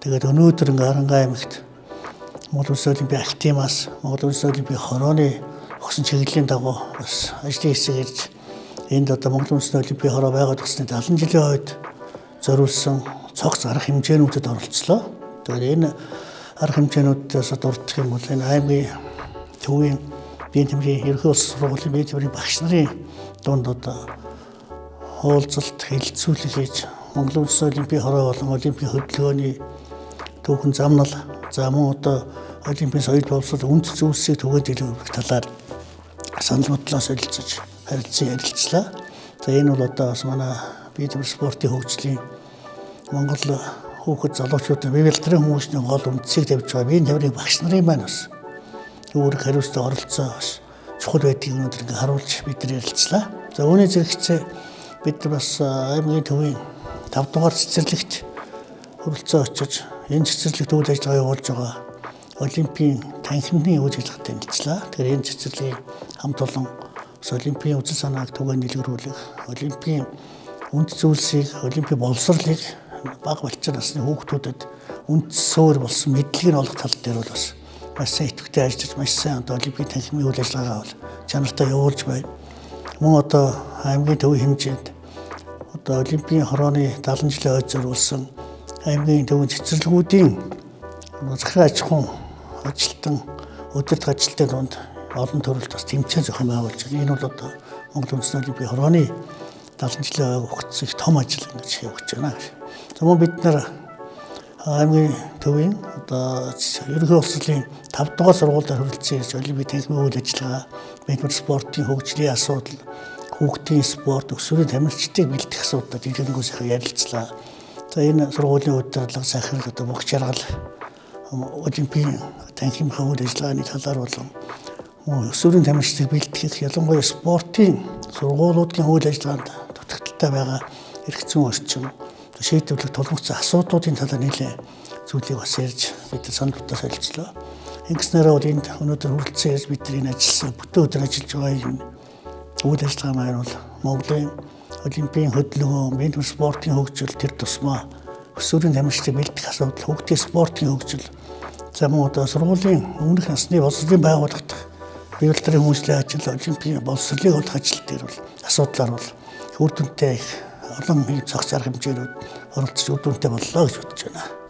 Тэгээд өнөөдөр ингээ Арангаа аймагт Монгол Улсын Олимпийн актимаас Монгол Улсын Олимпийн хорооны огсон чиглэлийн дагуу бас ажлын хэсэг ирж энд одоо Монгол Улсын Олимпийн хороо байгаад өгсөний 70 жилийн хойд зориулсан цогц арга хэмжээнүүдэд оролцлоо. Тэгээд энэ арга хэмжээнүүдээс дурдах юм бол энэ аймгийн төвийн биеийн тэмрийн ерөнхий улс сургуулийн биеийн тэмрийн багш нарын дунд одоо уулзалт хэлэлцүүлэг хийж Монгол Улсын Олимпийн хороо болон Олимпийн хөдөлгөөний түүхэн замнал за мөн одоо Олимпийн соёл боловсрол үнд зүйлсийг түгээн дэлгэрүүлэх талаар санал бодлоо солилцож ярилцлаа. За энэ бол одоо бас манай биеийн тэмрийн спортын хөгжлийн Монгол хүүхэд залуучуудын бие бэлтгэрийн хүмүүсийн гол үндсийг тавьж байгаа биеийн тэмрийн багш нарын маань бас өөрөг хариуцлага оролцоо бас чухал байдгийг өнөөдөр ингээ харуулж бид нар ярилцлаа. За үүний зэрэгцээ бид нар бас аймгийн төвийн 5 дугаар цэцэрлэгт хүрэлцэн очиж энэ цэцэрлэгт үйл ажиллагаа явуулж байгаа Олимпийн танхимны үйл ажиллагаатай танилцлаа. Тэгэхээр энэ цэцэрлэгийн хамт олон Олимпийн үзэл санааг түгээн дэлгэрүүлэх, Олимпийн үнд зүйлсийг, Олимпийн боловсролыг бага балчир насны хүүхдүүдэд үндэс суурь болсон мэдлэг нь олох тал дээр бол бас маш сайн идэвхтэй ажиллаж маш сайн одоо Олимпийн танхимын үйл ажиллагаагаа бол чанартай явуулж байна. Мөн одоо аймгийн төвийн хэмжээнд одоо Олимпийн хорооны 70 жилийн хойд зориулсан аймгийн төвийн цэцэрлэгүүдийн захиран аж ахуйн ажилтан өдөрт ажилтны дунд олон төрөлд бас тэмцээн зохион байгуулж байна. Энэ бол одоо Монгол Улсын Олимпийн хорооны 70 жилийн хойд өгсөн их том ажил ингэж явагдаж байна. За мөн бид нар аймгийн төвийн одоо ерөнхий улсын 5 дугаар сургуулиар хүрэлцэн ирж Олимпийн танхимын үйл ажиллагаа, биеийн спортын хөгжлийн асуудал, хүүхдийн спорт, өсвөрийн тамирчдыг бэлтгэх асуудал дэлгэрэнгүй ярилцлаа. За энэ сургуулийн удирдлага, захирал одоо бүх жаргал Олимпийн танхимын үйл ажиллагааны талаар болон өсвөрийн тамирчдыг бэлтгэх, ялангуяа спортын сургуулиудын үйл ажиллагаанд дутагдaltaй байгаа эрх зүйн орчин шийдвэрлэх тулгуур асуудлуудын талаар нэлээд зүйлийг бас ярьж бид санал бодлоо солилцлоо. Ингэснээр бол энд өнөөдөр хүрэлцэн ярьж бид нар энэ ажилласан бүтэн өдөр ажиллаж байгаа энэ үйл ажиллагаа маань бол Монголын Олимпийн хөдөлгөөн, биеийн спортын хөгжил тэр тусмаа өсвөрийн тамирчдыг бэлтгэх асуудал, хүүхдийн спортын хөгжил, за мөн одоо сургуулийн өмнөх насны боловсролын байгууллагт бие бэлтгэрийн хүмүүжлийн ажил, Олимпийн боловсролыг олох ажил дээр бол асуудлаар бол үр дүнтэй их олон цогц арга хэмжээнүүд оролцож үр дүнтэй боллоо гэж бодож байна.